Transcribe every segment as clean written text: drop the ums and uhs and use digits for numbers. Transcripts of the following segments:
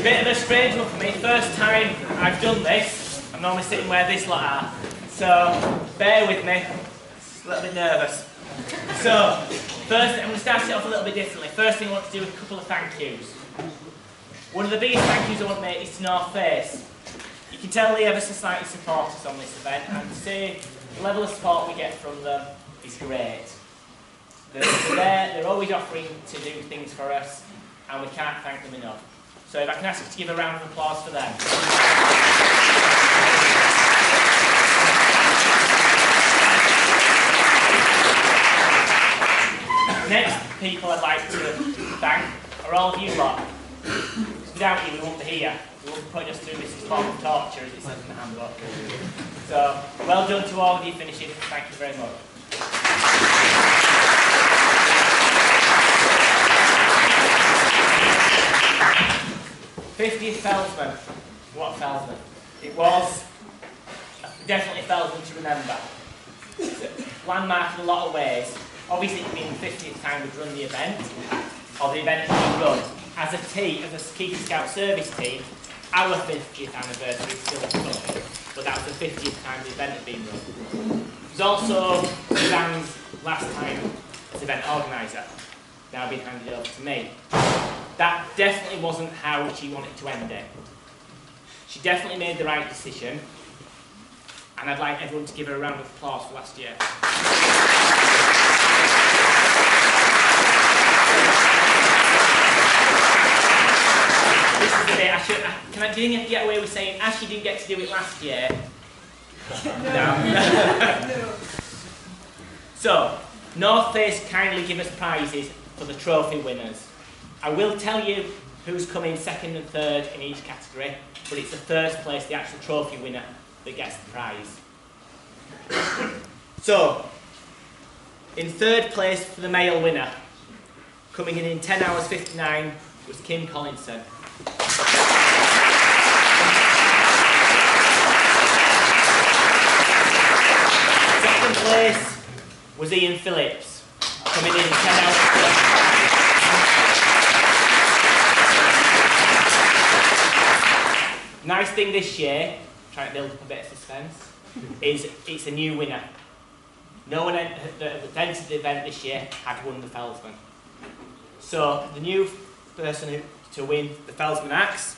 bit of a strange one for me. First time I've done this. I'm normally sitting where this lot are. So, bear with me. Just a little bit nervous. So, first, I'm going to start it off a little bit differently. First thing I want to do is a couple of thank yous. One of the biggest thank yous I want to make is to North Face. You can tell they ever so slightly support us on this event, and to say the level of support we get from them is great. They're always offering to do things for us, and we can't thank them enough. So if I can ask you to give a round of applause for them. Next people I'd like to thank are all of you lot. Without you we won't be here. We won't be putting us through this form of torture as it says in the handbook. So, well done to all of you finishing. Thank you very much. 50th Fellsman. What Fellsman? It was definitely Fellsman to remember. It's a landmark in a lot of ways. Obviously it's been the 50th time we've run the event, or the event has been run. As a team, as a Keeper Scout service team, our 50th anniversary is still coming, but that was the 50th time the event had been run. It was also Suzanne's last time as event organiser, now being handed over to me. That definitely wasn't how she wanted to end it. She definitely made the right decision, and I'd like everyone to give her a round of applause for last year. This is the bit didn't get away with saying, as she didn't get to do it last year. No. So, North Face kindly give us prizes for the trophy winners. I will tell you who's come in second and third in each category, but it's the first place, the actual trophy winner, that gets the prize. So, in third place for the male winner, coming in 10 hours 59, was Kim Collinson. Second place was Ian Phillips, coming in 10 hours 35. Nice thing this year, trying to build up a bit of suspense, is it's a new winner. No one that entered the event this year had won the Fellsman. So the new person to win the Fellsman Axe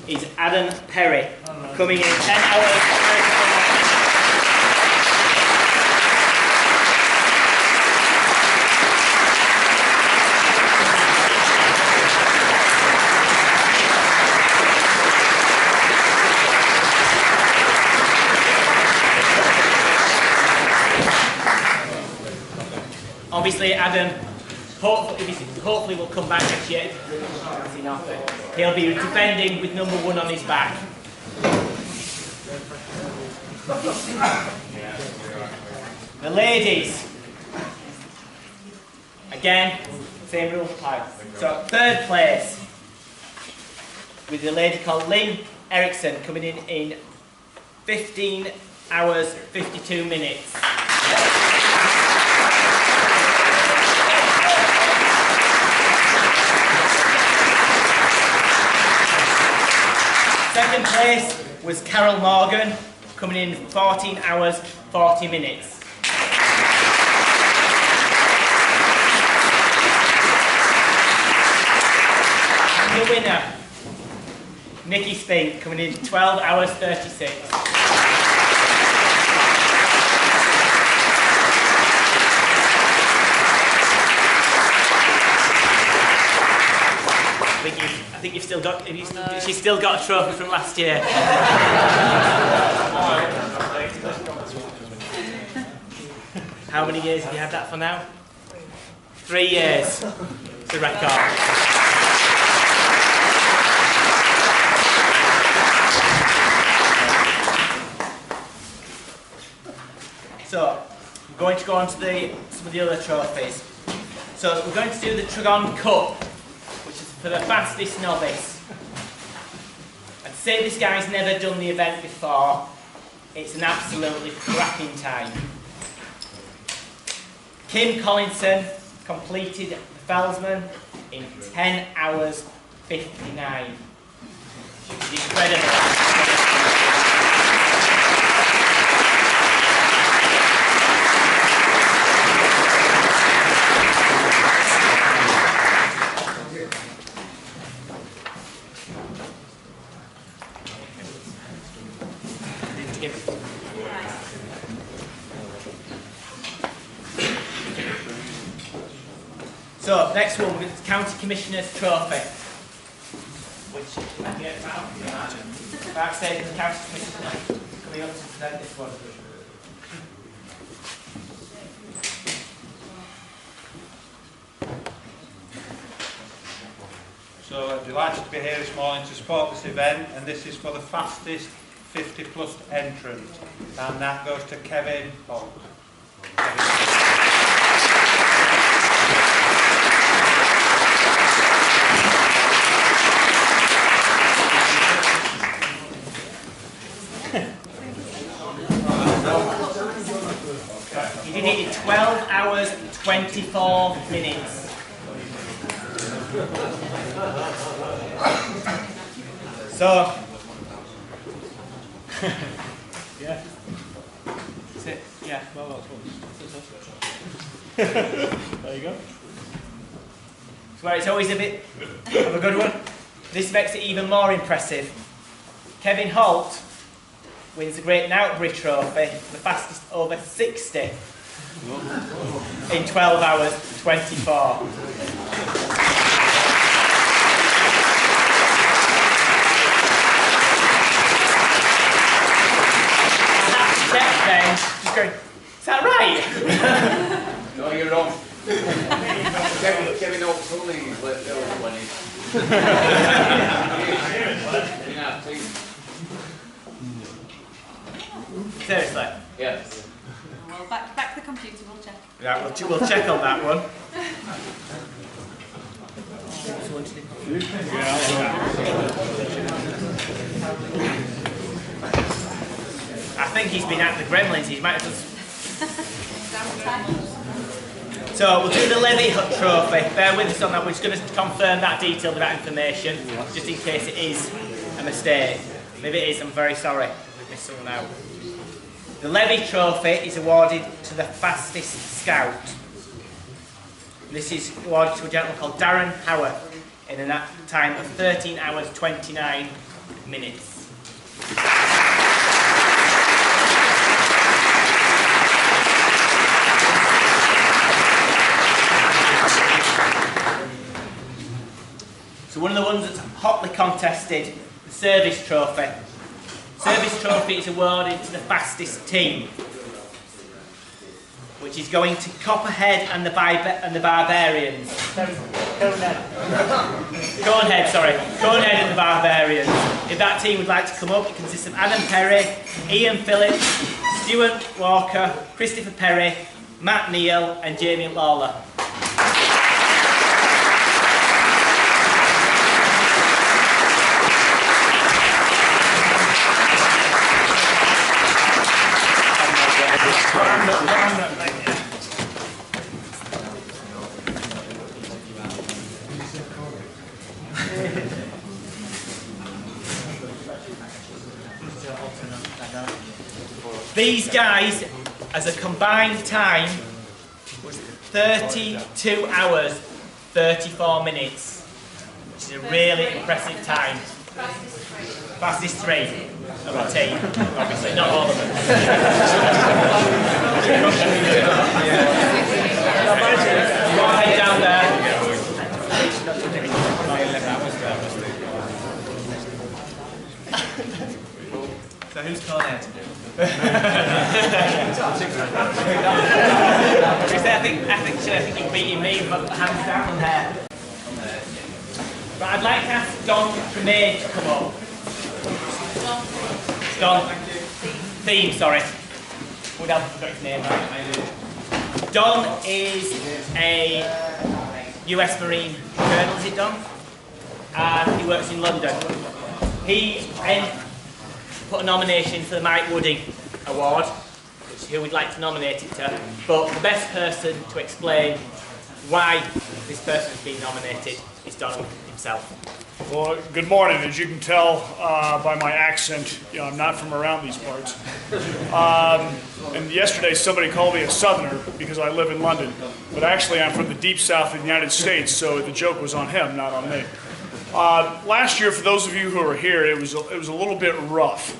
is Adam Perry, coming in 10 hours. Obviously, Adam, hopefully will come back next year. He'll be defending with number 1 on his back. The ladies. Again, same rule applies. So, third place with a lady called Lynn Erickson, coming in 15 hours 52 minutes. Second place was Carol Morgan, coming in 14 hours 40 minutes. And the winner, Nikki Spink, coming in 12 hours 36. I think you've still got. She's still got a trophy from last year. How many years have you had that for now? 3 years. It's a record. So, I'm going to go on to some of the other trophies. So, we're going to do the Tregon Cup, for the fastest novice. I'd say this guy's never done the event before. It's an absolutely cracking time. Kim Collinson completed the Fellsman in 10 hours 59. It's incredible. So, next one, we're going to County Commissioner's Trophy. Which, I can get it out. Backstage, the County Commissioner coming up to present this one. So, I'm delighted to be here this morning to support this event, and this is for the fastest 50-plus entrant, and that goes to Kevin Holt. He did it in 12 hours, 24 minutes. So, yeah. Sit. Yeah. There you go. So it's always a bit of a good one. This makes it even more impressive. Kevin Holt wins the Great Nowtbury Trophy, the fastest over 60 in 12 hours 24. Then just going, is that right? No, you're wrong. Kevin Holt's only left over 20. Seriously? Yes. Well, back to the computer, we'll check. Yeah, we'll check on that one. I think he's been at the Gremlins. He might have just... So we'll do the Levy Trophy. Bear with us on that. We're just going to confirm that detail with that information, just in case it is a mistake. If it is, I'm very sorry. We've missed someone out. The Levy Trophy is awarded to the fastest scout. This is awarded to a gentleman called Darren Howard in a time of 13 hours 29 minutes. So one of the ones that's hotly contested, the Service Trophy. Service Trophy is awarded to the fastest team, which is going to Copperhead and the Barbarians. Conehead and the Barbarians. If that team would like to come up, it consists of Adam Perry, Ian Phillips, Stuart Walker, Christopher Perry, Matt Neal and Jamie Lawler. These guys, as a combined time, was 32 hours, 34 minutes, which is a really impressive time. Fastest three of a team, obviously, not all of them. Go ahead down there. So who's Conehead? I think you're beating me, but hands down there. But I'd like to ask Don Tremaine to come up. Don. Theme, sorry. Would help if I got his name right. Don is a US Marine Colonel, is it Don? And he works in London. He put a nomination for the Mike Wooding Award, which who we'd like to nominate it to. But the best person to explain why this person has been nominated is Donald himself. Well, good morning. As you can tell by my accent, I'm not from around these parts. And yesterday somebody called me a Southerner because I live in London. But actually I'm from the deep south of the United States, so the joke was on him, not on me. Last year, for those of you who were here, it was a little bit rough,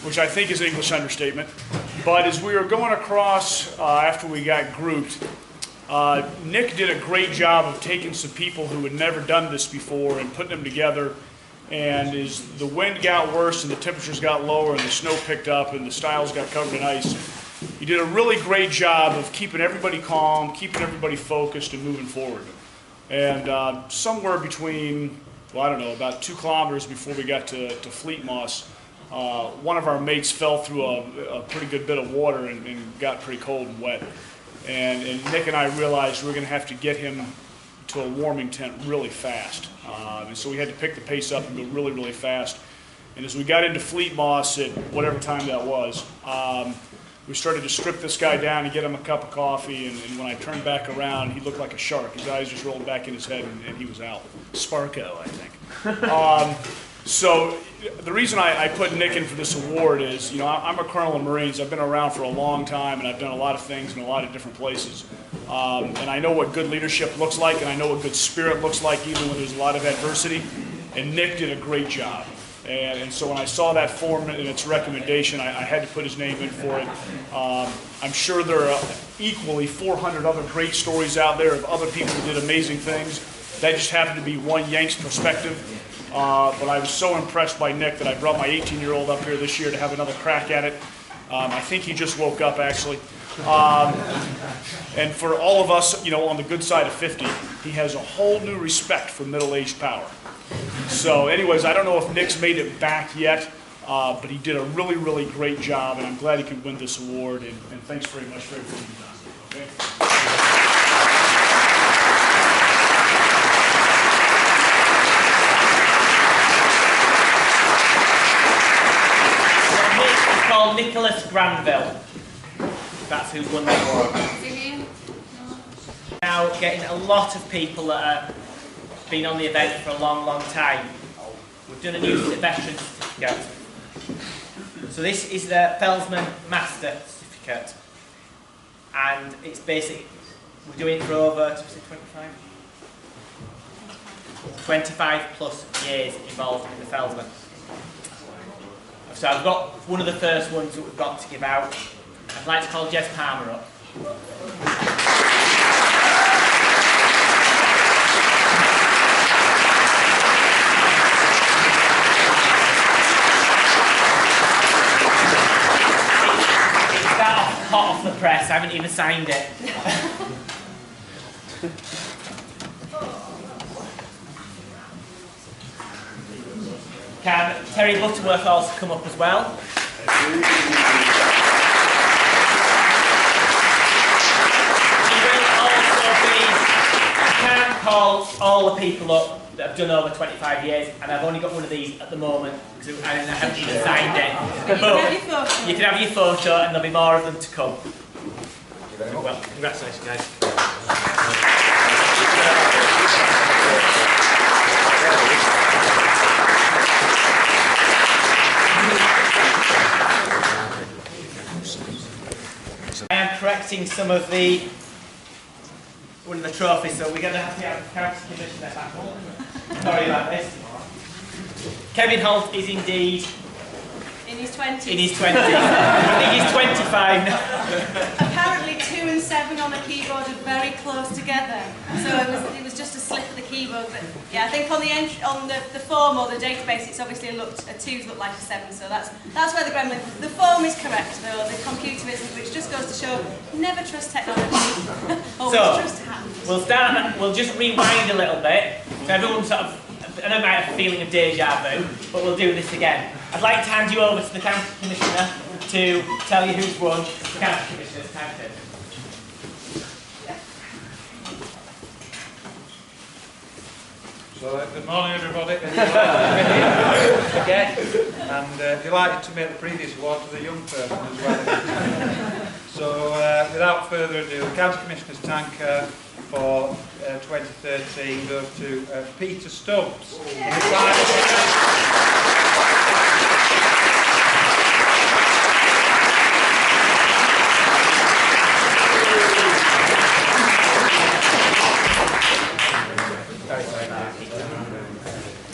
which I think is an English understatement. But as we were going across after we got grouped, Nick did a great job of taking some people who had never done this before and putting them together. And as the wind got worse and the temperatures got lower and the snow picked up and the stiles got covered in ice, he did a really great job of keeping everybody calm, keeping everybody focused and moving forward. And somewhere between, well, I don't know, about 2 kilometers before we got to Fleet Moss, one of our mates fell through a pretty good bit of water and got pretty cold and wet. And Nick and I realized we were going to have to get him to a warming tent really fast. And so we had to pick the pace up and go really, really fast. And as we got into Fleet Moss at whatever time that was, we started to strip this guy down and get him a cup of coffee. And when I turned back around, he looked like a shark. His eyes just rolled back in his head and he was out. Sparko, I think. So the reason I put Nick in for this award is, I'm a colonel in Marines. I've been around for a long time, and I've done a lot of things in a lot of different places. And I know what good leadership looks like, and I know what good spirit looks like, even when there's a lot of adversity. And Nick did a great job. And so when I saw that form and its recommendation, I had to put his name in for it. I'm sure there are equally 400 other great stories out there of other people who did amazing things. That just happened to be one Yank's perspective. But I was so impressed by Nick that I brought my 18-year-old up here this year to have another crack at it. I think he just woke up, actually. And for all of us, on the good side of 50, he has a whole new respect for middle-aged power. So anyways, I don't know if Nick's made it back yet, but he did a really, really great job, and I'm glad he could win this award, and thanks very much for everything you've done. Okay? Called Nicholas Granville. That's who's won the award. Now getting a lot of people that have been on the event for a long, long time. We've done a new veteran certificate. So this is the Fellsman Master Certificate, and it's basic. We're doing it for over 25 plus years involved in the Fellsman. So I've got one of the first ones that we've got to give out. I'd like to call Jess Palmer up. It's that hot off the press, I haven't even signed it. Can Terry Butterworth also come up as well? He will also be, I can't call all the people up that have done over 25 years, and I've only got one of these at the moment, and I haven't even signed it. But you can have your photo, and there'll be more of them to come. Thank you very much. Well, congratulations, guys. I am correcting some of one of the trophies, so we're going to have to have the county commissioner back on. Sorry about this. Kevin Holt is indeed In his 20s. in his 20s. I think he's 25 now. Apparently 2 and 7 on a keyboard are very close together. So it was just a slip of the keyboard. But yeah, I think on the form or the database, it's obviously a 2's look like a 7. So that's where the gremlin. The form is correct though. The computer isn't, which just goes to show never trust technology. Always trust hands. We'll just rewind a little bit. So everyone sort of, I know I might have a feeling of deja vu, but we'll do this again. I'd like to hand you over to the county commissioner to tell you who's won. The county commissioner's time to. So, good morning everybody. Again, and delighted to make the previous award to the young person as well. So without further ado, the County Commissioner's tanker for 2013 goes to Peter Stubbs.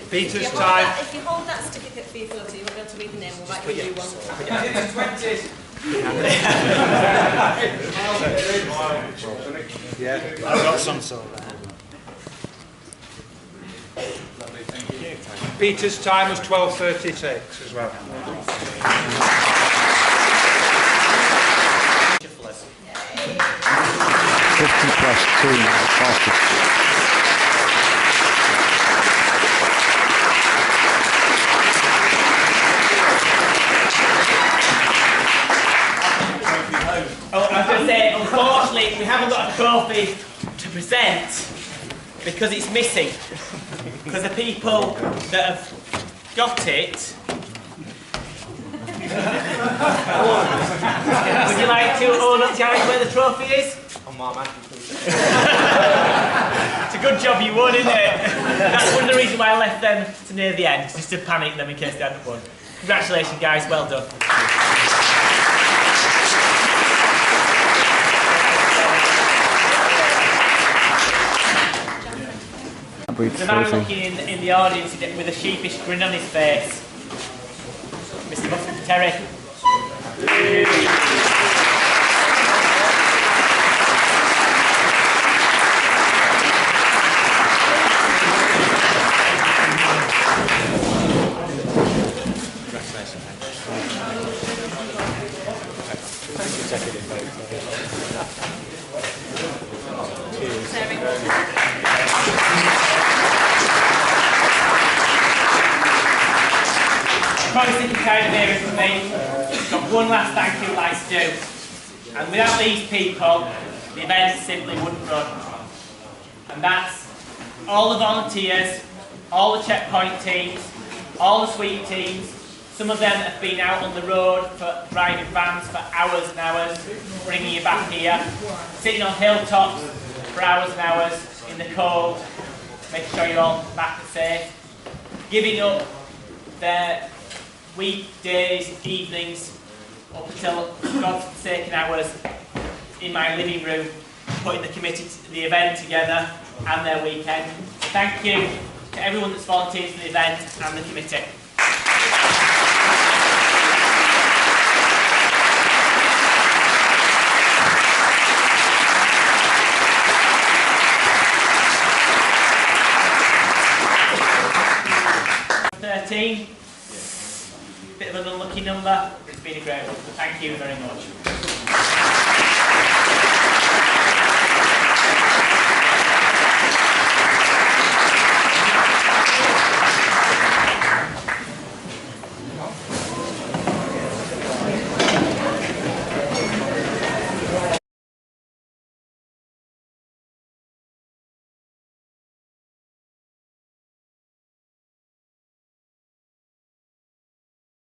Peter's time. If you hold that certificate for your photo, you won't be able to read the name. We'll write you a new one. Yeah, I've got some sort of that. Peter's time was 12:36 as well. 50 plus 2 is the fastest. Oh, I was going to say, unfortunately, we haven't got a trophy to present because it's missing. Because the people that have got it. Would you like to hold up to where the trophy is? It's a good job you won, isn't it? That's one of the reasons why I left them to near the end, just to panic them in case they hadn't won. Congratulations, guys. Well done. The man looking in the audience with a sheepish grin on his face. Mr. Terry. Probably sick and tired of hearing from me. Got one last thank you I'd like to do. And without these people, the event simply wouldn't run. And that's all the volunteers, all the checkpoint teams, all the sweep teams. Some of them have been out on the road for driving vans for hours and hours, bringing you back here, sitting on hilltops for hours and hours in the cold, making sure you're all back and safe, giving up their weekdays, evenings, up until God-forsaken hours in my living room, putting the committee, the event together and their weekend. So thank you to everyone that's volunteered for the event and the committee. Bit of an unlucky number, but it's been a great one. Thank you very much.